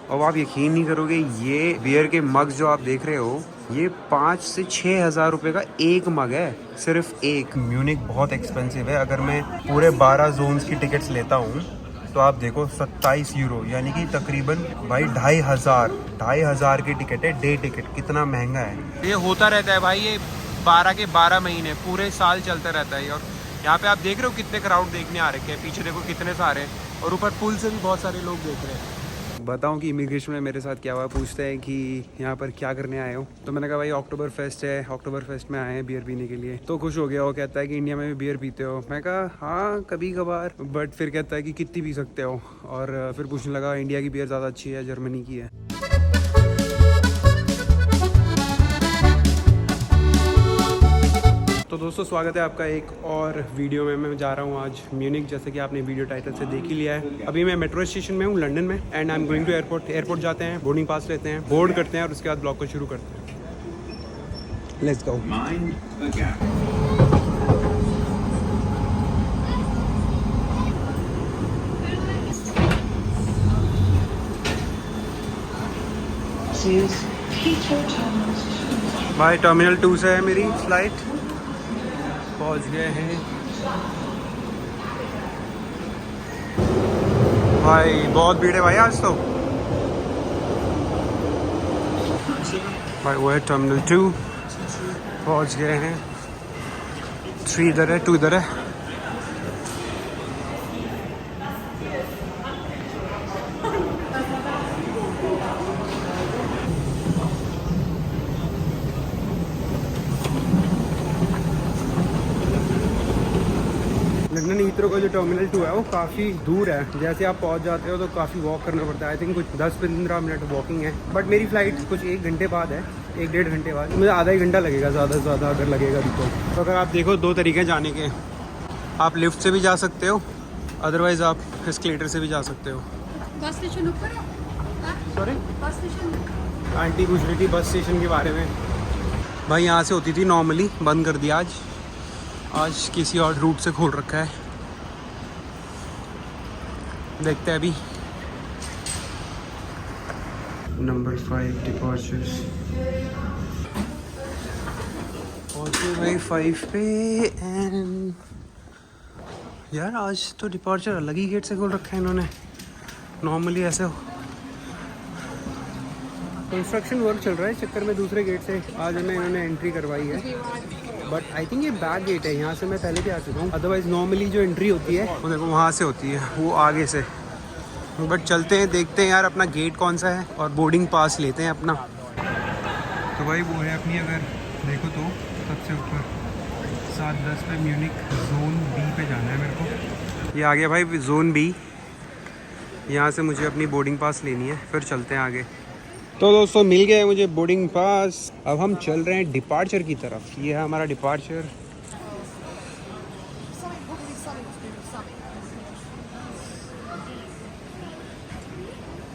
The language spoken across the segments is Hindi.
और आप यकीन नहीं करोगे, ये बियर के मग जो आप देख रहे हो, ये 5 से 6 हज़ार रुपये का एक मग है, सिर्फ एक। म्यूनिक बहुत एक्सपेंसिव है। अगर मैं पूरे 12 जोन्स की टिकट्स लेता हूँ तो आप देखो 27 यूरो, यानी कि तकरीबन भाई 2,500 की टिकट है, डे टिकट। कितना महंगा है। ये होता रहता है भाई, ये 12 के 12 महीने पूरे साल चलता रहता है। और यहाँ पे आप देख रहे हो कितने क्राउड देखने आ रखे हैं, पीछे देखो कितने सारे, और ऊपर पुल से भी बहुत सारे लोग देख रहे हैं। बताऊं कि इमिग्रेशन में मेरे साथ क्या हुआ। पूछते हैं कि यहाँ पर क्या करने आए हो, तो मैंने कहा भाई अक्टूबर फेस्ट है, अक्टूबर फेस्ट में आए हैं बियर पीने के लिए। तो खुश हो गया, वो कहता है कि इंडिया में भी बियर पीते हो। मैं कहा हाँ कभी कभार, बट फिर कहता है कि कितनी पी सकते हो। और फिर पूछने लगा इंडिया की बियर ज़्यादा अच्छी है जर्मनी की है। तो दोस्तों स्वागत है आपका एक और वीडियो में। मैं जा रहा हूँ आज म्यूनिक, जैसे कि आपने वीडियो टाइटल से देख ही लिया है। अभी मैं मेट्रो स्टेशन में हूँ लंदन में, and I am going to airport. Airport जाते हैं, बोर्डिंग पास लेते हैं, बोर्ड करते हैं, और उसके बाद ब्लॉग को शुरू करते हैं। Let's go. भाई टर्मिनल 2 से है मेरी फ्लाइट, पहुंच गए हैं। भाई बहुत भीड़ है भाई आज तो। भाई वो है टर्मिनल 2, पहुंच गए हैं। 3 इधर है, 2 इधर है। लंदन हीथ्रो का जो टर्मिनल 2 है वो काफ़ी दूर है। जैसे आप पहुंच जाते हो तो काफ़ी वॉक करना पड़ता है। आई थिंक कुछ 10-15 मिनट वॉकिंग है, बट मेरी फ़्लाइट कुछ 1 घंटे बाद है, 1-1.5 घंटे बाद। मुझे आधा ही घंटा लगेगा ज़्यादा से ज़्यादा, अगर लगेगा भी तो अगर आप देखो 2 तरीके जाने के। आप लिफ्ट से भी जा सकते हो, अदरवाइज़ आप एस्केलेटर से भी जा सकते हो। बस स्टेशन ऊपर है। Sorry, bus station. आंटी पूछ रही थी बस स्टेशन के बारे में। भाई यहाँ से होती थी नॉर्मली, बंद कर दिया आज किसी और रूट से खोल रखा है। देखते हैं अभी। नंबर 5 डिपार्चर्स पहुँचे भाई 5 पे। एंड यार आज तो डिपार्चर अलग ही गेट से खोल रखा है इन्होंने। नॉर्मली ऐसे कंस्ट्रक्शन वर्क चल रहा है, चक्कर में दूसरे गेट से आज हमें इन्होंने एंट्री करवाई है। बट आई थिंक ये बैक गेट है, यहाँ से मैं पहले भी आ चुका हूँ। अदरवाइज़ नॉर्मली जो एंट्री होती है वो देखो वहाँ से होती है, वो आगे से। बट चलते हैं, देखते हैं यार अपना गेट कौन सा है, और बोर्डिंग पास लेते हैं अपना। तो भाई वो है अपनी, अगर देखो तो सबसे ऊपर 7:10 पे म्यूनिक जोन बी पे जाना है मेरे को। ये आ गया भाई जोन बी। यहाँ से मुझे अपनी बोर्डिंग पास लेनी है, फिर चलते हैं आगे। तो दोस्तों मिल गया है मुझे बोर्डिंग पास। अब हम चल रहे हैं डिपार्चर की तरफ। ये है हमारा डिपार्चर।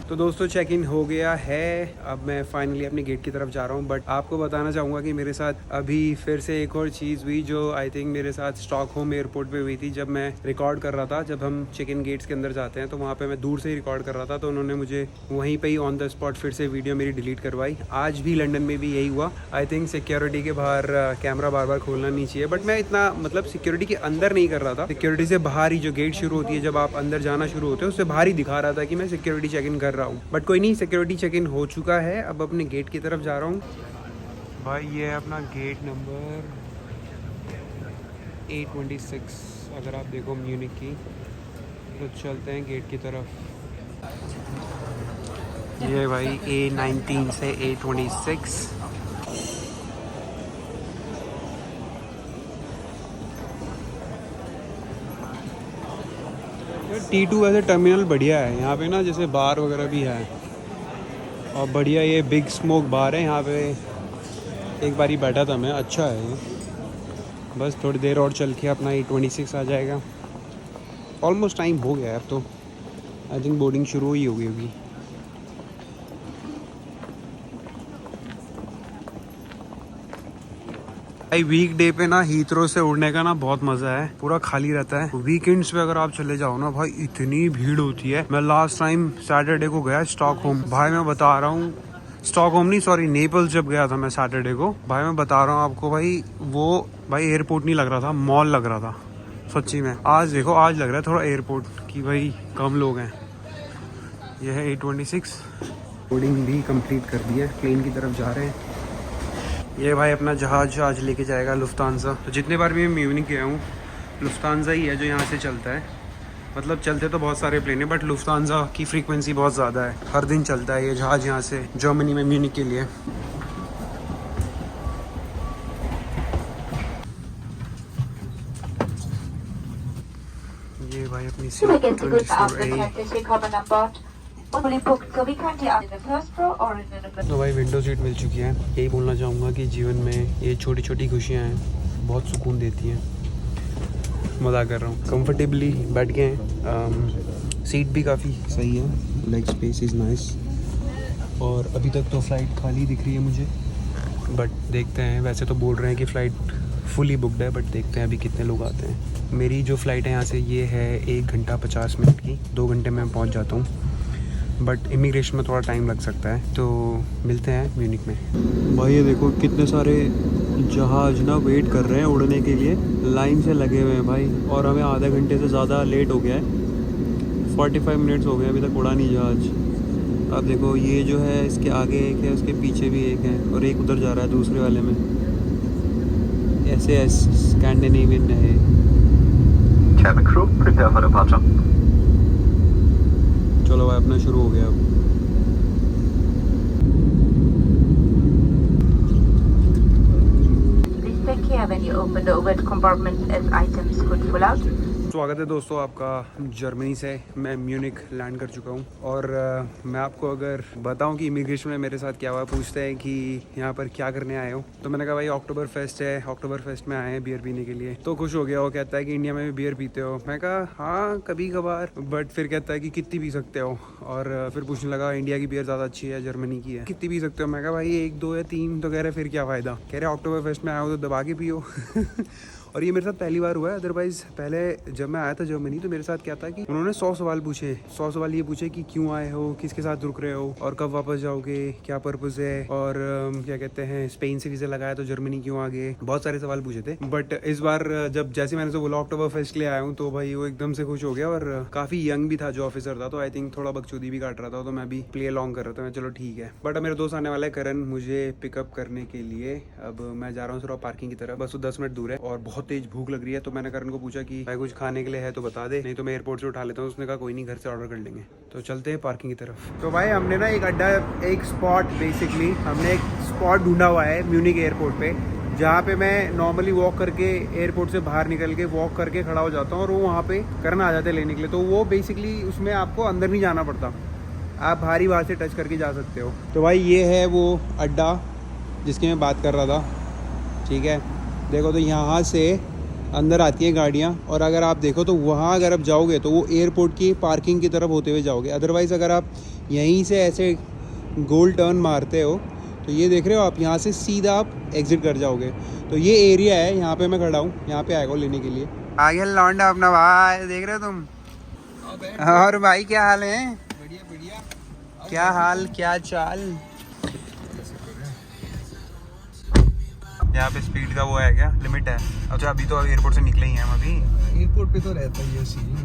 तो दोस्तों चेक इन हो गया है। अब मैं फाइनली अपने गेट की तरफ जा रहा हूँ। बट आपको बताना चाहूँगा कि मेरे साथ अभी फिर से एक और चीज़ हुई, जो आई थिंक मेरे साथ स्टॉकहोम एयरपोर्ट पे हुई थी। जब मैं रिकॉर्ड कर रहा था, जब हम चेक इन गेट्स के अंदर जाते हैं तो वहाँ पे मैं दूर से ही रिकॉर्ड कर रहा था, तो उन्होंने मुझे वहीं पर ही ऑन द स्पॉट फिर से वीडियो मेरी डिलीट करवाई। आज भी लंदन में भी यही हुआ। आई थिंक सिक्योरिटी के बाहर कैमरा बार बार खोलना नहीं चाहिए, बट मैं इतना मतलब सिक्योरिटी के अंदर नहीं कर रहा था। सिक्योरिटी से बाहर ही जो गेट शुरू होती है, जब आप अंदर जाना शुरू होते हो, उससे बाहर ही दिखा रहा था कि मैं सिक्योरिटी चेक इन कर रहा हूँ। बट कोई नहीं, सिक्योरिटी चेक इन हो चुका है। अब अपने गेट की तरफ जा रहा हूँ। भाई ये है अपना गेट नंबर 826। अगर आप देखो म्यूनिक की, तो चलते हैं गेट की तरफ। ये भाई A19 से A26। T2 वैसे टर्मिनल बढ़िया है यहाँ पे ना, जैसे बार वगैरह भी है, और बढ़िया ये बिग स्मोक बार है यहाँ पे। एक बारी बैठा था मैं, अच्छा है ये। बस थोड़ी देर और चल के अपना A26 आ जाएगा। ऑलमोस्ट टाइम हो गया है अब तो। आई थिंक बोर्डिंग शुरू ही हो गई होगी। भाई वीक डे पे ना हीथ्रो से उड़ने का ना बहुत मजा है, पूरा खाली रहता है। वीकेंड्स पे अगर आप चले जाओ ना भाई इतनी भीड़ होती है। मैं लास्ट टाइम सैटरडे को गया स्टॉकहोम, भाई मैं बता रहा हूँ, स्टॉकहोम नहीं सॉरी नेपल्स जब गया था मैं सैटरडे को, भाई मैं बता रहा हूँ आपको भाई वो भाई एयरपोर्ट नहीं लग रहा था, मॉल लग रहा था सच्ची में। आज देखो आज लग रहा है थोड़ा एयरपोर्ट की भाई कम लोग हैं। यह है 826, बोर्डिंग भी कंप्लीट कर दी है, प्लेन की तरफ जा रहे हैं। ये भाई अपना जहाज आज लेके जाएगा लुफ्तांसा। तो जितने बार भी मैं म्यूनिख गया हूँ लुफ्तांसा ही है जो यहाँ से चलता है। मतलब चलते तो बहुत सारे प्लेन है बट लुफ्तांसा की फ्रीक्वेंसी बहुत ज़्यादा है, हर दिन चलता है ये जहाज़ यहाँ से जर्मनी में म्यूनिख के लिए। ये भाई अपनी सीट 24A। तो भाई विंडो सीट मिल चुकी है। यही बोलना चाहूँगा कि जीवन में ये छोटी छोटी खुशियाँ हैं, बहुत सुकून देती हैं। मज़ा कर रहा हूँ, कंफर्टेबली बैठ गए हैं। सीट भी काफ़ी सही है, लेग स्पेस इज़ नाइस। और अभी तक तो फ़्लाइट खाली दिख रही है मुझे, बट देखते हैं। वैसे तो बोल रहे हैं कि फ़्लाइट फुली बुकड है, बट देखते हैं अभी कितने लोग आते हैं। मेरी जो फ़्लाइट है यहाँ से ये है 1 घंटा 50 मिनट की, 2 घंटे में पहुँच जाता हूँ। बट इमिग्रेशन में थोड़ा टाइम लग सकता है। तो मिलते हैं म्यूनिख में। भाई ये देखो कितने सारे जहाज ना वेट कर रहे हैं उड़ने के लिए, लाइन से लगे हुए हैं भाई। और हमें आधे घंटे से ज़्यादा लेट हो गया है, 45 मिनट्स हो गए अभी तक उड़ा नहीं जहाज। अब देखो ये जो है इसके आगे एक है, उसके पीछे भी एक है, और एक उधर जा रहा है दूसरे वाले में। ऐसे स्कैंडिनेवियन है। Cabin crew, prepare for departure. चलो भाई अपना शुरू हो गया अब। Please take care when you open the overhead compartment as items could fall out. स्वागत है दोस्तों आपका जर्मनी से। मैं म्यूनिख लैंड कर चुका हूँ और मैं आपको अगर बताऊँ कि इमिग्रेशन में मेरे साथ क्या हुआ, पूछते हैं कि यहाँ पर क्या करने आए हो, तो मैंने कहा भाई अक्टूबर फेस्ट है, अक्टूबर फेस्ट में आए हैं बियर पीने के लिए। तो खुश हो गया, वो कहता है कि इंडिया में भी बियर पीते हो। मैं कहा हाँ कभी कभार, बट फिर कहता है कि कितनी पी सकते हो। और फिर पूछने लगा इंडिया की बियर ज़्यादा अच्छी है जर्मनी की है, कितनी पी सकते हो। मैं कहा भाई 1 2 या 3। तो कह रहे फिर क्या फ़ायदा, कह रहे अक्टूबर फेस्ट में आए हो तो दबा के पियो। और ये मेरे साथ पहली बार हुआ है, अदरवाइज़ पहले जब मैं आया था जर्मनी तो मेरे साथ क्या था कि उन्होंने 100 सवाल पूछे। 100 सवाल ये पूछे कि क्यों आए हो, किसके साथ रुक रहे हो, और कब वापस जाओगे, क्या पर्पस है, और क्या कहते हैं स्पेन से वीज़ा लगाया तो जर्मनी क्यों आ गए। बहुत सारे सवाल पूछे थे। बट इस बार जब जैसे मैंने तो बोला अक्टूबर फेस्ट के लिए आया हूँ, तो भाई वो एकदम से खुश हो गया। और काफ़ी यंग भी था जो ऑफिसर था, तो आई थिंक थोड़ा बकचोदी भी काट रहा था, तो मैं भी प्ले अलॉन्ग कर रहा था। मैं चलो ठीक है। बट अब मेरा दोस्त आने वाला है करण मुझे पिकअप करने के लिए। अब मैं जा रहा हूँ सिर्फ पार्किंग की तरफ, बस वो 10 मिनट दूर है और बहुत तेज भूख लग रही है। तो मैंने करण को पूछा कि भाई कुछ खाने के लिए है तो बता दे, नहीं तो मैं एयरपोर्ट से उठा लेता हूँ। उसने कहा कोई नहीं, घर से ऑर्डर कर लेंगे। तो चलते हैं पार्किंग की तरफ। तो भाई हमने ना एक अड्डा, एक स्पॉट, बेसिकली हमने एक स्पॉट ढूंढा हुआ है म्यूनिख एयरपोर्ट पे, जहाँ पे मैं नॉर्मली वॉक करके एयरपोर्ट से बाहर निकल के वॉक करके खड़ा हो जाता हूँ और वो वहाँ पे करण आ जाते हैं लेने के लिए। तो वो बेसिकली उसमें आपको अंदर नहीं जाना पड़ता, आप बाहर ही बाहर से टच करके जा सकते हो। तो भाई ये है वो अड्डा जिसकी मैं बात कर रहा था, ठीक है। देखो तो यहाँ से अंदर आती हैं गाड़ियाँ, और अगर आप देखो तो वहाँ अगर आप जाओगे तो वो एयरपोर्ट की पार्किंग की तरफ होते हुए जाओगे। अदरवाइज़ अगर आप यहीं से ऐसे गोल टर्न मारते हो तो ये देख रहे हो आप, यहाँ से सीधा आप एग्जिट कर जाओगे। तो ये एरिया है, यहाँ पे मैं खड़ा हूँ, यहाँ पे आएगा लेने के लिए। आगे लौंडा अपना भाई, देख रहे हो तुम। और भाई क्या हाल है? बढ़िया बढ़िया। क्या हाल क्या चाल? यहाँ पे स्पीड का वो है क्या, लिमिट है? अच्छा अभी तो एयरपोर्ट से निकले ही हैं हम, अभी एयरपोर्ट पे तो रहता ही है सीन।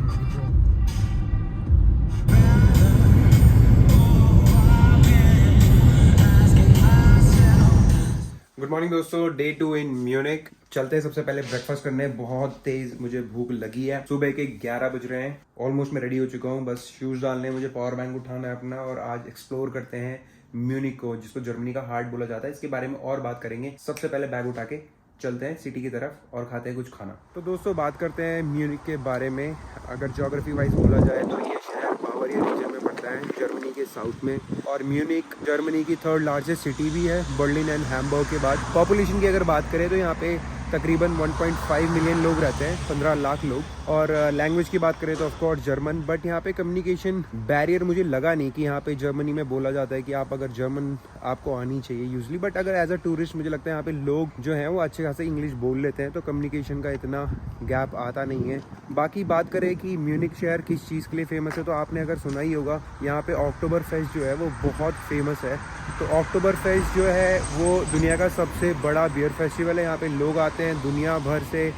गुड मॉर्निंग दोस्तों, डे 2 इन म्यूनिख। चलते हैं सबसे पहले ब्रेकफास्ट करने। बहुत तेज मुझे भूख लगी है। सुबह के 11 बज रहे हैं, ऑलमोस्ट मैं रेडी हो चुका हूँ। बस शूज डालने, मुझे पावर बैंक उठाना है अपना, और आज एक्सप्लोर करते हैं म्यूनिख को, जिसको जर्मनी का हार्ट बोला जाता है। इसके बारे में और बात करेंगे। सबसे पहले बैग उठा के चलते हैं सिटी की तरफ और खाते हैं कुछ खाना। तो दोस्तों बात करते हैं म्यूनिख के बारे में। अगर ज्योग्राफी वाइज बोला जाए तो ये शहर बावरिया रीजन में पड़ता है, जर्मनी के साउथ में। और म्यूनिख जर्मनी की 3rd लार्जेस्ट सिटी भी है, बर्लिन एंड हैम्बर्ग के बाद। पॉपुलेशन की अगर बात करें तो यहाँ पे तकरीबन 1.5 मिलियन लोग रहते हैं, 15 लाख लोग। और लैंग्वेज की बात करें तो ऑफ कोर्स जर्मन, बट यहाँ पे कम्युनिकेशन बैरियर मुझे लगा नहीं कि यहाँ पे जर्मनी में बोला जाता है कि आप अगर जर्मन आपको आनी चाहिए यूजली, बट अगर एज अ टूरिस्ट मुझे लगता है यहाँ पे लोग जो हैं वो अच्छे खासे इंग्लिश बोल लेते हैं, तो कम्युनिकेशन का इतना गैप आता नहीं है। बाकी बात करें कि म्यूनिक शहर किस चीज़ के लिए फेमस है, तो आपने अगर सुना ही होगा यहाँ पे अक्टूबर फेस्ट जो है वो बहुत फेमस है। तो अक्टूबर फेस्ट जो है वो दुनिया का सबसे बड़ा बियर फेस्टिवल है। यहाँ पे लोग आते हैं दुनिया भर से,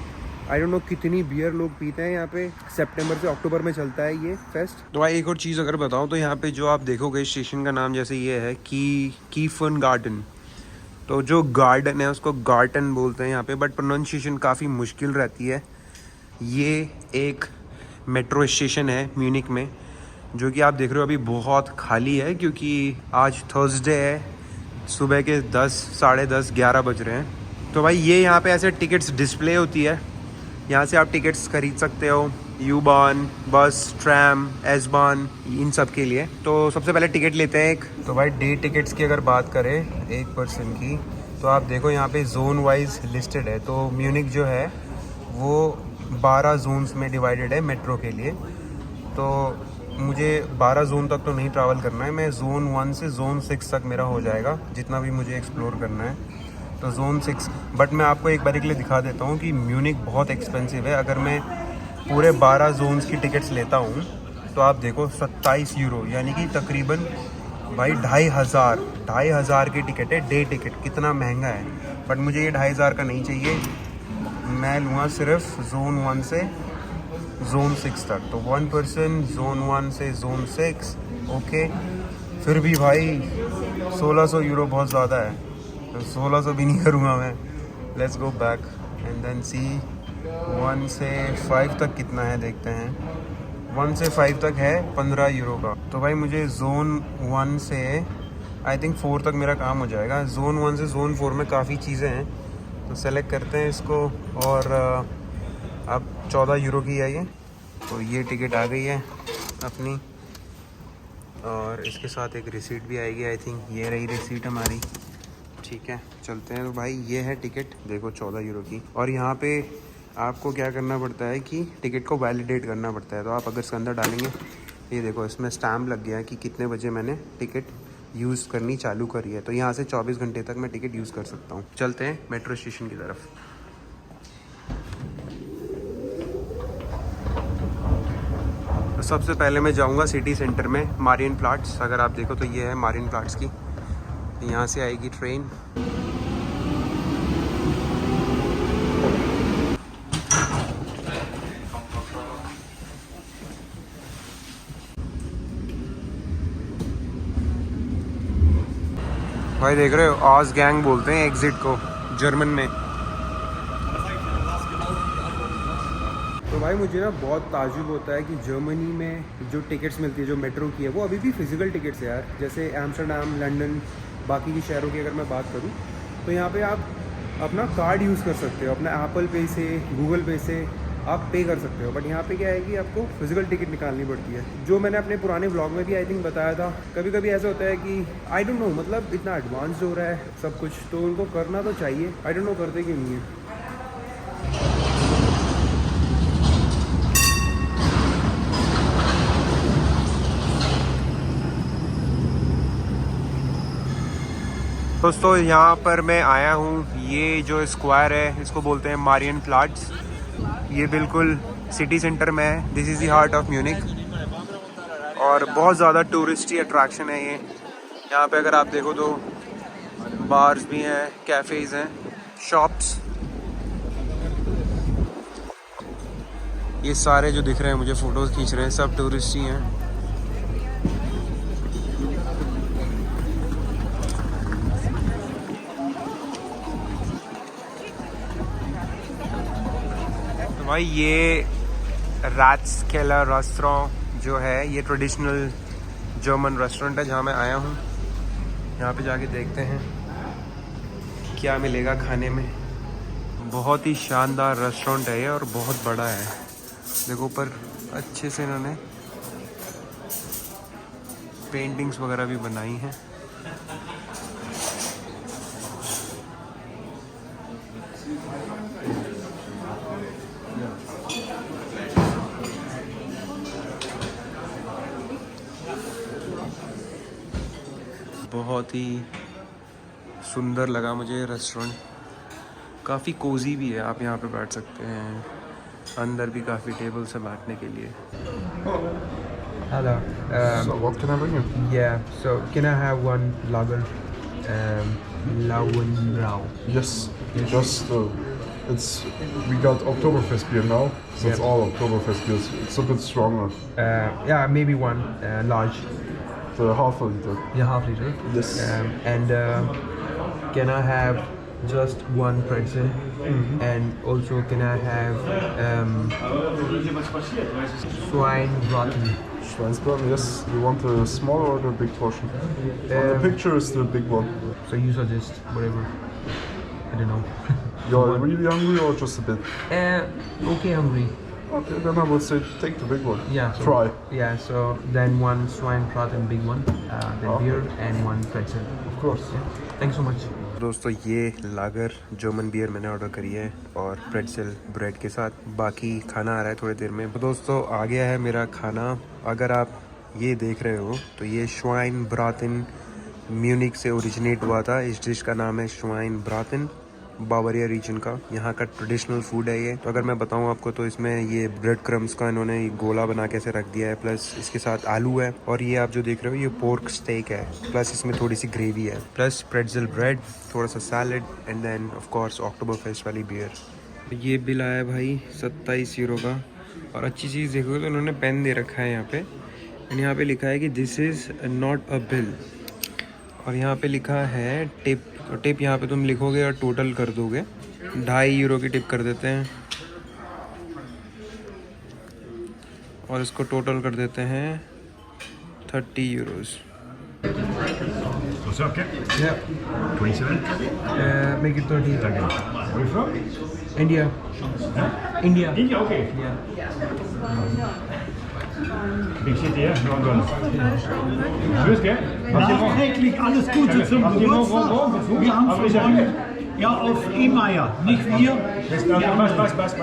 आई डोंट नो कितनी बियर लोग पीते हैं यहाँ पे। सितंबर से अक्टूबर में चलता है ये फेस्ट। तो भाई एक और चीज़ अगर बताऊँ तो यहाँ पे जो आप देखोगे स्टेशन का नाम जैसे ये है कीफन गार्डन, तो जो गार्डन है उसको गार्टन बोलते हैं यहाँ पे, बट प्रोनाउंसिएशन काफ़ी मुश्किल रहती है। ये एक मेट्रो स्टेशन है म्यूनिक में, जो कि आप देख रहे हो अभी बहुत खाली है क्योंकि आज थर्सडे है, सुबह के 10, साढ़े 10, 11 बज रहे हैं। तो भाई ये यहाँ पे ऐसे टिकट्स डिस्प्ले होती है, यहाँ से आप टिकट्स खरीद सकते हो, यू-बान, बस, ट्रैम, एस-बान, इन सब के लिए। तो सबसे पहले टिकट लेते हैं एक। तो भाई डे टिकट्स की अगर बात करें एक पर्सन की, तो आप देखो यहाँ पे जोन वाइज लिस्टेड है। तो म्यूनिक जो है वो 12 जोन्स में डिवाइडेड है मेट्रो के लिए। तो मुझे 12 जोन तक तो नहीं ट्रैवल करना है, मैं जोन 1 से जोन 6 तक मेरा हो जाएगा, जितना भी मुझे एक्सप्लोर करना है। तो जोन 6, बट मैं आपको एक बार के लिए दिखा देता हूँ कि म्यूनिक बहुत एक्सपेंसिव है। अगर मैं पूरे 12 जोन्स की टिकट्स लेता हूँ तो आप देखो 27 यूरो, यानी कि तकरीबन भाई 2,500 की टिकट है, डे टिकट। कितना महंगा है, बट मुझे ये 2,500 का नहीं चाहिए। मैं लूँगा सिर्फ जोन 1 से जोन 6 तक। तो 1 पर्सन जोन 1 से जोन 6, ओके। फिर भी भाई 1600 यूरो बहुत ज़्यादा है, तो 1600 भी नहीं करूँगा मैं। Let's go back and then see 1 से 5 तक कितना है देखते हैं। 1 से 5 तक है 15 यूरो का। तो भाई मुझे जोन 1 से आई थिंक 4 तक मेरा काम हो जाएगा। जोन 1 से जोन 4 में काफ़ी चीज़ें हैं, तो सेलेक्ट करते हैं इसको। और अब 14 यूरो की है ये, तो ये टिकट आ गई है अपनी, और इसके साथ एक रिसीट भी आएगी। आई थिंक ये रही रिसीट हमारी, ठीक है। चलते हैं। तो भाई ये है टिकट, देखो 14 यूरो की। और यहाँ पे आपको क्या करना पड़ता है कि टिकट को वैलिडेट करना पड़ता है। तो आप अगर इसके अंदर डालेंगे, ये देखो इसमें स्टैम्प लग गया है कि कितने बजे मैंने टिकट यूज़ करनी चालू करी है। तो यहाँ से 24 घंटे तक मैं टिकट यूज़ कर सकता हूँ। चलते हैं मेट्रो स्टेशन की तरफ। तो सबसे पहले मैं जाऊँगा सिटी सेंटर में, मारियन प्लाट्स। अगर आप देखो तो ये है मारियन प्लाट्स की, यहाँ से आएगी ट्रेन। भाई देख रहे हो, ऑज गैंग बोलते हैं एग्जिट को जर्मन में। तो भाई मुझे ना बहुत ताजुब होता है कि जर्मनी में जो टिकट्स मिलती है जो मेट्रो की है, वो अभी भी फिजिकल टिकट्स है यार। जैसे एम्स्टर्डम, लंदन, बाकी की शहरों की अगर मैं बात करूँ तो यहाँ पे आप अपना कार्ड यूज़ कर सकते हो, अपना एप्पल पे से, गूगल पे से आप पे कर सकते हो। बट यहाँ पे क्या है कि आपको फिजिकल टिकट निकालनी पड़ती है, जो मैंने अपने पुराने ब्लॉग में भी आई थिंक बताया था। कभी कभी ऐसा होता है कि आई डोंट नो, मतलब इतना एडवांस हो रहा है सब कुछ, तो उनको करना तो चाहिए। आई डोंट नो करते क्यों नहीं है। दोस्तों यहाँ पर मैं आया हूँ, ये जो स्क्वायर है इसको बोलते हैं मारियन प्लाट्स। ये बिल्कुल सिटी सेंटर में है। This is the heart of Munich, और बहुत ज़्यादा टूरिस्टी अट्रैक्शन है ये। यहाँ पे अगर आप देखो तो बार्स भी हैं, कैफ़ेज़ हैं, शॉप्स। ये सारे जो दिख रहे हैं मुझे फ़ोटोज़ खींच रहे हैं, सब टूरिस्ट ही हैं। भाई ये रात्सकेलर रेस्टोरेंट जो है, ये ट्रेडिशनल जर्मन रेस्टोरेंट है जहाँ मैं आया हूँ। यहाँ पे जाके देखते हैं क्या मिलेगा खाने में। बहुत ही शानदार रेस्टोरेंट है ये, और बहुत बड़ा है। देखो ऊपर अच्छे से इन्होंने पेंटिंग्स वगैरह भी बनाई हैं। बहुत ही सुंदर लगा मुझे रेस्टोरेंट, काफ़ी कोजी भी है, आप यहाँ पे बैठ सकते हैं, अंदर भी काफ़ी टेबल्स है बैठने के लिए। Hello. So what can I bring you? Yeah. So can I have one lager, Lauenbrau? Yes, just it's we got Oktoberfest beer now, so it's Yep. all Oktoberfest beers. It's a bit stronger. Yeah, maybe one large. The half a liter. Yeah, half liter. Yes. And can I have just one pretzel? And also can I have Schweinebraten? Schweinsbraten, yes. You want the small or the big portion? On the picture is the big one. So you suggest whatever. I don't know. You're really hungry or just a bit? Okay, hungry. Okay, then I would say take the big one. Yeah. So, Try. Yeah. So then one Schweinebraten, big one, then Okay. beer and one pretzel. Of course. Thank you so much. दोस्तों ये लागर जर्मन बियर मैंने ऑर्डर करी है और प्रेटजेल ब्रेड के साथ, बाकी खाना आ रहा है थोड़ी देर में। तो दोस्तों आ गया है मेरा खाना। अगर आप ये देख रहे हो तो ये श्वाइनब्रातेन म्यूनिक से ओरिजिनेट हुआ था। इस डिश का नाम है श्वाइनब्रातेन, बावरिया रीजन का, यहाँ का ट्रेडिशनल फूड है ये। तो अगर मैं बताऊँ आपको तो इसमें ये ब्रेड क्रम्स का इन्होंने गोला बना के ऐसे रख दिया है, प्लस इसके साथ आलू है, और ये आप जो देख रहे हो ये पोर्क स्टेक है, प्लस इसमें थोड़ी सी ग्रेवी है, प्लस प्रेटजेल ब्रेड, थोड़ा सा salad and then of course Oktoberfest वाली बियर। ये बिल आया भाई 27 यूरो का। और अच्छी चीज़ देखोगे तो इन्होंने पेन दे रखा है यहाँ पे, एंड यहाँ पे लिखा है कि this is not a bill, और यहाँ पे लिखा है टिप। तो टिप यहाँ पे तुम लिखोगे और टोटल कर दोगे, 2.5 यूरो की टिप कर देते हैं और इसको टोटल कर देते हैं 30 euros. What's up, kid? Yeah. 27? Make it 30. Where are you from? India. India. India, okay. Yeah. Big city, yeah? London. Tschüss, gell? Nachträglich alles Gute zum Geburtstag. Wir haben gewonnen. Ja, auf E-Meier, nicht wir. Passt.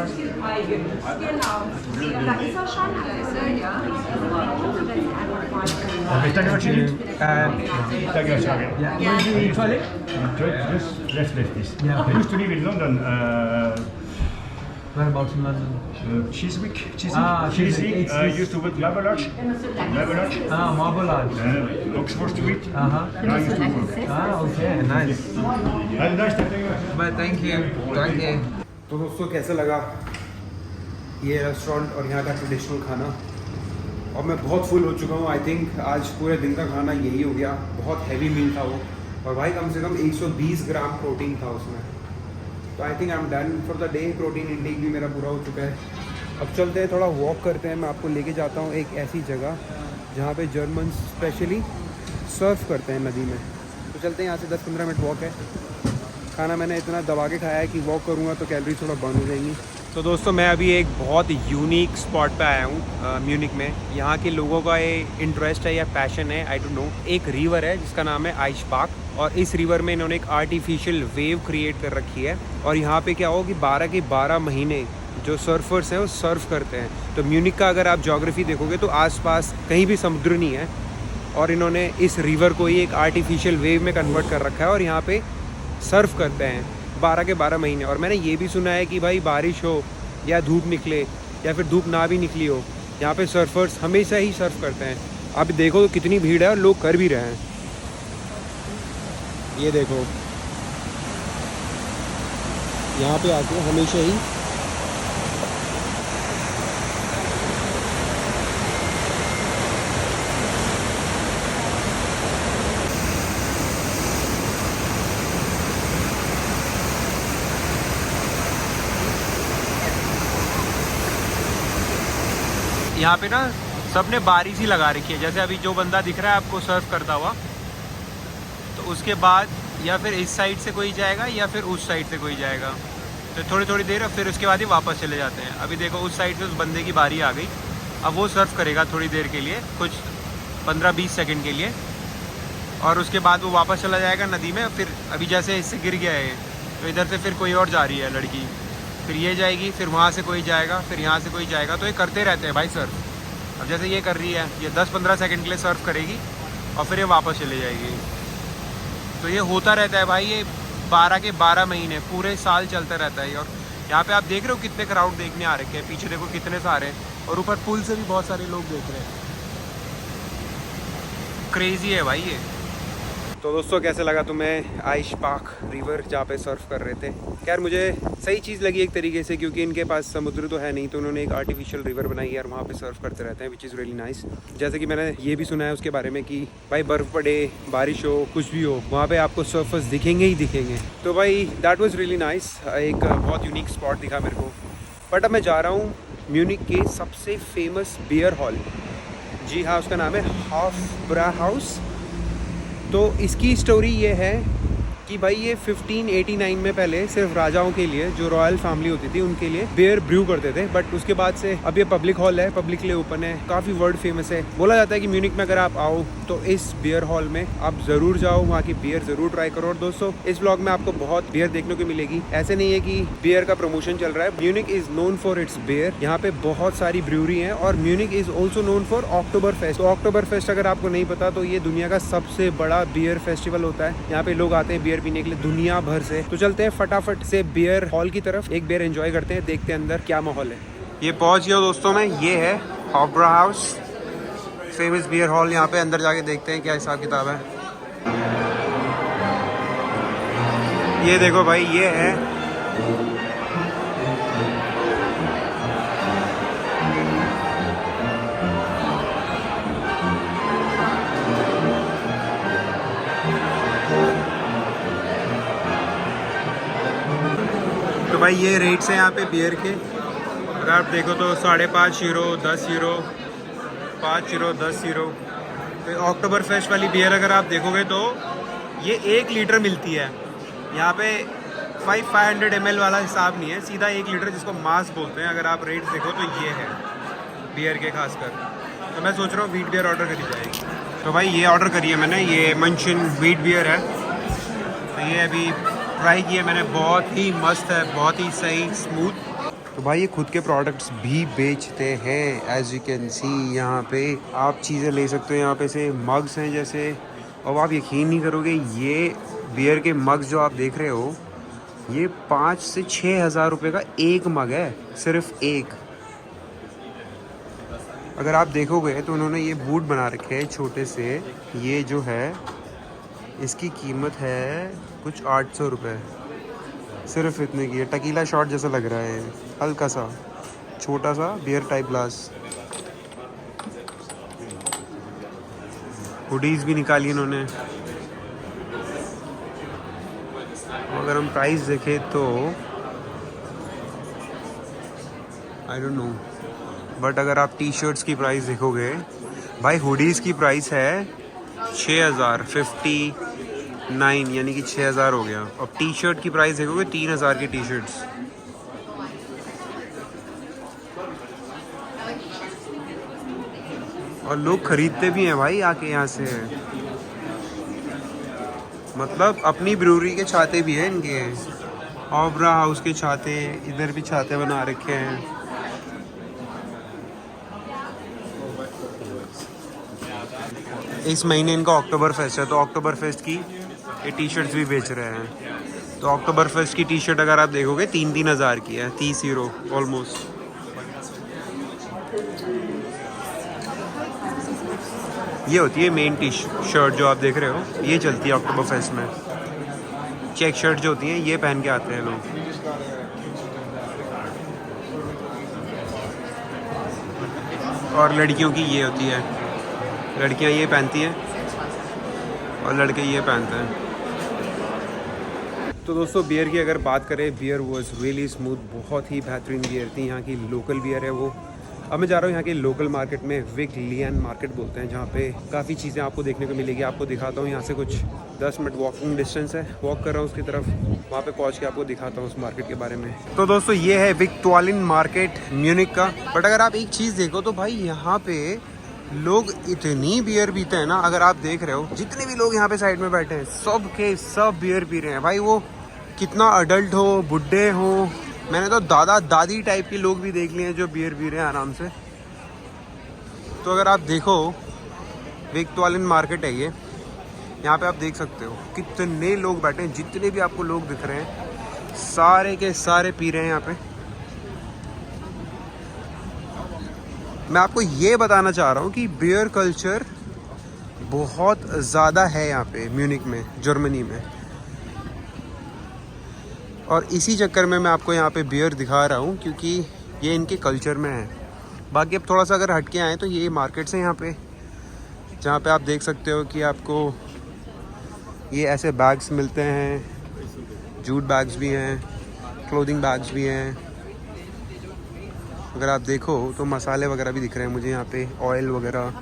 Okay, thank you much indeed. Thank you much again. Yeah. Where's the toilet? Just left this. Yeah. I used to live in London. Whereabouts in London? Chiswick. Ah, Chiswick. It's this- Used to work Lavalage. Marble Arch. Oxford Street. Uh-huh. I used to work. Okay, nice. Have a nice day. Thank you very much. But thank you. Thank you. तो दोस्तों कैसा लगा ये रेस्टोरेंट और यहाँ का ट्रेडिशनल खाना? और मैं बहुत फुल हो चुका हूँ। आई थिंक आज पूरे दिन का खाना यही हो गया। बहुत हैवी मील था वो, और भाई कम से कम 120 ग्राम प्रोटीन था उसमें। तो I think I am done for the day. Protein intake भी मेरा पूरा हो चुका है। अब चलते हैं, थोड़ा वॉक करते हैं। मैं आपको लेके जाता हूँ एक ऐसी जगह जहाँ पे जर्मन स्पेशली सर्फ करते हैं नदी में। तो चलते हैं, यहाँ से 10-15 मिनट वॉक है। खाना मैंने इतना दबा के खाया है कि वॉक करूँगा तो कैलोरी थोड़ा बर्न हो जाएंगी। तो दोस्तों मैं अभी एक बहुत यूनिक स्पॉट पे आया हूँ म्यूनिक में। यहाँ के लोगों का ये इंटरेस्ट है या पैशन है, आई डोंट नो। एक रिवर है जिसका नाम है आइशबाक, और इस रिवर में इन्होंने एक आर्टिफिशियल वेव क्रिएट कर रखी है। और यहाँ पे क्या हो कि 12 के 12 महीने जो सर्फर्स हैं वो सर्फ करते हैं। तो म्यूनिक का अगर आप ज्योग्राफी देखोगे तो आसपास कहीं भी समुद्र नहीं है, और इन्होंने इस रिवर को ही एक आर्टिफिशियल वेव में कन्वर्ट कर रखा है, और यहाँ पे सर्फ करते हैं 12 के 12 महीने। और मैंने ये भी सुना है कि भाई बारिश हो या धूप निकले या फिर धूप ना भी निकली हो, यहाँ पे सर्फर्स हमेशा ही सर्फ करते हैं। आप देखो तो कितनी भीड़ है और लोग कर भी रहे हैं। ये देखो यहाँ पे आके हमेशा ही यहाँ पे ना सबने बारी सी लगा रखी है। जैसे अभी जो बंदा दिख रहा है आपको सर्व करता हुआ, तो उसके बाद या फिर इस साइड से कोई जाएगा या फिर उस साइड से कोई जाएगा। तो थोड़ी थोड़ी देर, फिर उसके बाद ही वापस चले जाते हैं। अभी देखो उस साइड से उस बंदे की बारी आ गई, अब वो सर्व करेगा थोड़ी देर के लिए, कुछ 15-20 सेकंड के लिए, और उसके बाद वो वापस चला जाएगा नदी में। फिर अभी जैसे इससे गिर गया है तो इधर से फिर कोई और जा रही है लड़की, फिर ये जाएगी, फिर वहाँ से कोई जाएगा, फिर यहाँ से कोई जाएगा। तो ये करते रहते हैं भाई सर्व। अब जैसे ये कर रही है, ये 10-15 सेकंड के लिए सर्व करेगी और फिर ये वापस चले जाएगी। तो ये होता रहता है भाई, ये 12 के 12 महीने पूरे साल चलता रहता है। और यहाँ पे आप देख रहे हो कितने क्राउड देखने आ रखे हैं, पीछे देखो कितने सारे, और ऊपर पुल से भी बहुत सारे लोग देख रहे हैं। क्रेजी है भाई ये। तो दोस्तों कैसे लगा तुम्हें आइश पार्क रिवर जहाँ पे सर्फ कर रहे थे? खैर मुझे सही चीज़ लगी एक तरीके से, क्योंकि इनके पास समुद्र तो है नहीं, तो उन्होंने एक आर्टिफिशियल रिवर बनाई है और वहाँ पे सर्फ करते रहते हैं, विच इज़ रियली नाइस। जैसे कि मैंने ये भी सुना है उसके बारे में कि भाई बर्फ़ पड़े, बारिश हो, कुछ भी हो, वहाँ पे आपको सर्फर्स दिखेंगे ही दिखेंगे। तो भाई दैट वाज रियली नाइस, एक बहुत यूनिक स्पॉट दिखा मेरे को। बट अब मैं जा रहा हूँ म्यूनिक के सबसे फेमस बियर हॉल। जी हाँ, उसका नाम है हॉफब्राहाउस। तो इसकी स्टोरी ये है कि भाई ये 1589 में पहले सिर्फ राजाओं के लिए, जो रॉयल फैमिली होती थी उनके लिए बियर ब्रू करते थे। बट उसके बाद से अब ये पब्लिक हॉल है, पब्लिक के लिए ओपन है, काफ़ी वर्ल्ड फेमस है। बोला जाता है कि म्यूनिक में अगर आप आओ तो इस बियर हॉल में आप ज़रूर जाओ, वहाँ की बियर ज़रूर ट्राई करो। और दोस्तों इस व्लॉग में आपको बहुत बियर देखने को मिलेगी। ऐसे नहीं है कि बियर का प्रमोशन चल रहा है। Munich is known for its beer. यहाँ पे बहुत सारी ब्रूरी हैं और Munich is also known for Oktoberfest. तो अक्टूबर फेस्ट अगर आपको नहीं पता तो ये दुनिया का सबसे बड़ा बियर फेस्टिवल होता है। यहाँ पे लोग आते हैं बियर पीने के लिए दुनिया भर से। तो चलते हैं फटाफट से बियर हॉल की तरफ, एक बियर एंजॉय करते हैं, देखते हैं अंदर क्या माहौल है। ये पहुंच गया दोस्तों मैं, ये है हॉफब्राहाउस फेमस बियर हॉल। यहाँ पे अंदर जाके देखते हैं क्या हिसाब किताब है। ये देखो भाई, ये है तो भाई ये रेट्स हैं यहाँ पे बियर के। अगर आप देखो तो 5.5 यूरो, 10 यूरो, 5 यूरो, 10 यूरो। तो अक्टूबर फेस्ट वाली बियर अगर आप देखोगे तो ये 1 लीटर मिलती है। यहाँ पे 500 ml वाला हिसाब नहीं है, सीधा 1 लीटर जिसको मास बोलते हैं। अगर आप रेट्स देखो तो ये है बियर के खासकर। तो मैं सोच रहा हूँ व्हीट बियर ऑर्डर करी जाएगी। तो भाई ये ऑर्डर करी है मैंने, ये मंशन व्हीट बियर है। तो ये अभी ट्राई किया मैंने, बहुत ही मस्त है, बहुत ही सही, स्मूथ। तो भाई ये खुद के प्रोडक्ट्स भी बेचते हैं, एज यू कैन सी। यहाँ पे आप चीज़ें ले सकते हो। यहाँ पे से मग्स हैं जैसे, और आप यकीन नहीं करोगे ये बियर के मग्स जो आप देख रहे हो, ये 5 से 6 हज़ार रुपये का एक मग है, सिर्फ एक। अगर आप देखोगे तो उन्होंने ये बूट बना रखे हैं छोटे से। ये जो है इसकी कीमत है कुछ 800 रुपये, सिर्फ इतने की है। टकीला शॉट जैसा लग रहा है, हल्का सा छोटा सा बियर टाइप ग्लास। हुडीज़ भी निकाली इन्होंने। अगर हम प्राइस देखें तो आई डोंट नो, बट अगर आप टी शर्ट्स की प्राइस देखोगे भाई, हुडीज़ की प्राइस है 6059, यानी कि 6000 हो गया। अब टी शर्ट की प्राइस देखोगे 3000 की टी शर्ट्स। और लोग खरीदते भी हैं भाई आके यहाँ से, मतलब अपनी ब्रूरी के छाते भी हैं इनके। हॉफब्राहाउस के छाते, इधर भी छाते बना रखे हैं। इस महीने इनका अक्टूबर फेस्ट है, तो अक्टूबर फेस्ट की ये टी शर्ट्स भी बेच रहे हैं। तो अक्टूबर फेस्ट की टी शर्ट अगर आप देखोगे 3-3 हज़ार की है, 30 यूरो ऑलमोस्ट। ये होती है मेन टी शर्ट जो आप देख रहे हो, ये चलती है अक्टूबर फेस्ट में। चेक शर्ट जो होती हैं ये पहन के आते हैं लोग। और लड़कियों की ये होती है, लड़कियां ये पहनती हैं और लड़के ये पहनते हैं। तो दोस्तों बियर की अगर बात करें, बियर वाज रियली स्मूथ, बहुत ही बेहतरीन बियर थी। यहाँ की लोकल बियर है वो। अब मैं जा रहा हूँ यहाँ के लोकल मार्केट में, विग लियन मार्केट बोलते हैं, जहाँ पे काफ़ी चीज़ें आपको देखने को मिलेगी। आपको दिखाता हूँ, यहाँ से कुछ 10 मिनट वॉकिंग डिस्टेंस है, वॉक कर रहा हूँ उसकी तरफ। वहाँ पे पहुँच के आपको दिखाता हूँ उस मार्केट के बारे में। तो दोस्तों ये है विक्टोरियन मार्केट म्यूनिक का। बट अगर आप एक चीज़ देखो तो भाई यहाँ पे लोग इतनी बियर पीते हैं ना। अगर आप देख रहे हो जितने भी लोग यहाँ पे साइड में बैठे हैं, सब के सब बियर पी रहे हैं भाई। वो कितना अडल्ट हो, बुढ़े हो, मैंने तो दादा दादी टाइप के लोग भी देख लिए हैं जो बियर पी रहे हैं आराम से। तो अगर आप देखो विक्टोरियन मार्केट है ये, यहाँ पे आप देख सकते हो कितने लोग बैठे हैं, जितने भी आपको लोग दिख रहे हैं सारे के सारे पी रहे हैं यहाँ पे। मैं आपको ये बताना चाह रहा हूँ कि बियर कल्चर बहुत ज़्यादा है यहाँ पे म्यूनिक में, जर्मनी में, और इसी चक्कर में मैं आपको यहाँ पे बियर दिखा रहा हूँ क्योंकि ये इनके कल्चर में है। बाकी अब थोड़ा सा अगर हटके आए तो ये मार्केट्स हैं यहाँ पे, जहाँ पे आप देख सकते हो कि आपको ये ऐसे बैग्स मिलते हैं, जूट बैग्स भी हैं, क्लोथिंग बैग्स भी हैं। अगर आप देखो तो मसाले वगैरह भी दिख रहे हैं मुझे यहाँ पे, ऑयल वगैरह,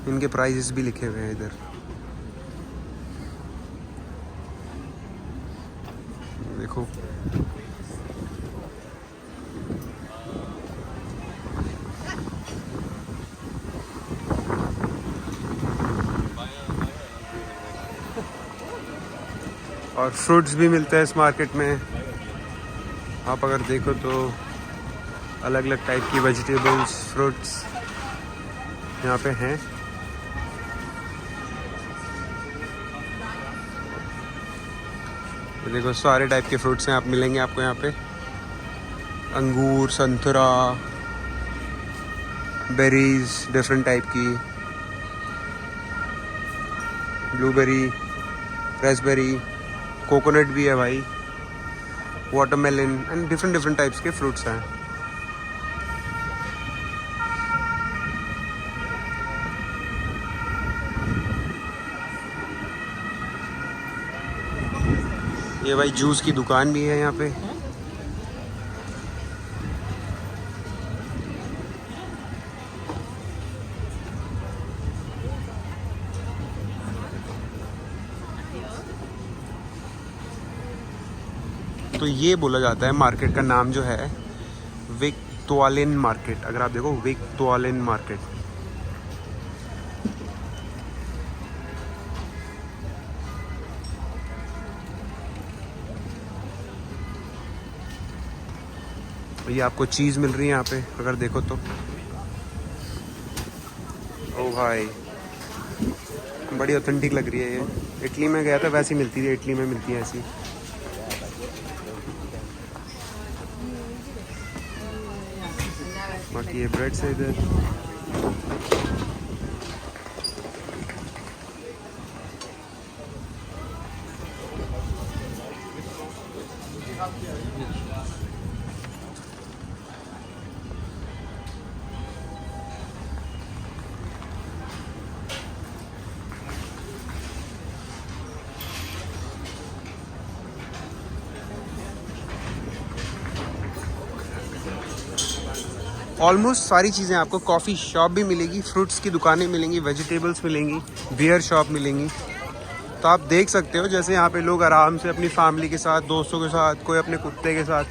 इनके प्राइसेस भी लिखे हुए हैं इधर। देखो और फ्रूट्स भी मिलते हैं इस मार्केट में। आप अगर देखो तो अलग अलग टाइप की वेजिटेबल्स, फ्रूट्स यहाँ पे हैं। देखो सारे टाइप के फ्रूट्स हैं, आप मिलेंगे आपको यहाँ पे, अंगूर, संतरा, बेरीज डिफरेंट टाइप की, ब्लूबेरी, रेसबेरी, कोकोनट भी है भाई, वाटरमेलन एंड डिफरेंट टाइप्स के फ्रूट्स हैं। ये भाई जूस की दुकान भी है यहाँ पे। तो ये बोला जाता है मार्केट का नाम जो है विक्टोरियन मार्केट। अगर आप देखो विक्टोरियन मार्केट, ये आपको चीज़ मिल रही है यहाँ पे अगर देखो तो। ओ भाई बड़ी ऑथेंटिक लग रही है ये। इटली में गया था वैसी मिलती थी, इटली में मिलती है ऐसी। बाकी ये ब्रेड्स है इधर। ऑलमोस्ट सारी चीज़ें आपको, कॉफ़ी शॉप भी मिलेगी, फ्रूट्स की दुकानें मिलेंगी, वेजिटेबल्स मिलेंगी, बियर शॉप मिलेंगी। तो आप देख सकते हो जैसे यहाँ पे लोग आराम से अपनी फैमिली के साथ, दोस्तों के साथ, कोई अपने कुत्ते के साथ,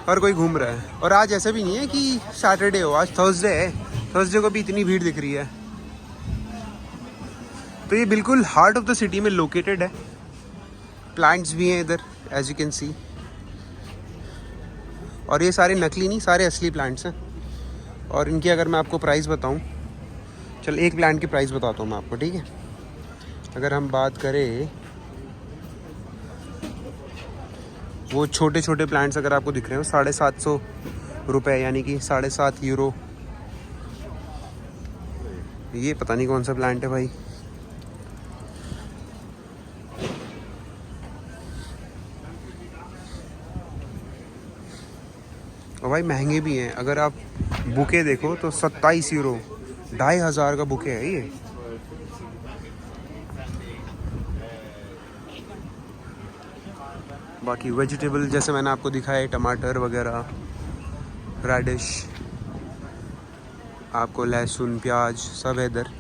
हर कोई घूम रहा है। और आज ऐसा भी नहीं है कि सैटरडे हो, आज थर्सडे है, थर्सडे को भी इतनी भीड़ दिख रही है। तो ये बिल्कुल हार्ट ऑफ द सिटी में लोकेटेड है। प्लांट्स भी हैं इधर एज यू कैन सी, और ये सारे नकली नहीं, सारे असली प्लांट्स हैं। और इनकी अगर मैं आपको प्राइस बताऊं, चल एक प्लांट की प्राइस बताता हूँ मैं आपको, ठीक है। अगर हम बात करें, वो छोटे छोटे प्लांट्स अगर आपको दिख रहे हो 750 रुपये, यानी कि 7.5 यूरो। ये पता नहीं कौन सा प्लांट है भाई। और भाई महंगे भी हैं। अगर आप बुके देखो तो 27 यूरो, 2500 का बुके है ये। बाकी वेजिटेबल जैसे मैंने आपको दिखाया, टमाटर वगैरह, रेडिश, आपको लहसुन, प्याज सब है इधर।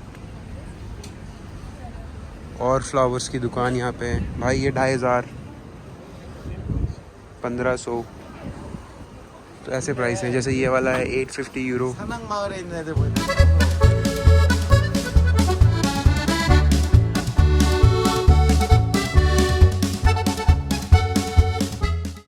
और फ्लावर्स की दुकान यहाँ पे भाई, ये 2500, 1500, तो ऐसे प्राइस हैं। जैसे ये वाला है 850 यूरो।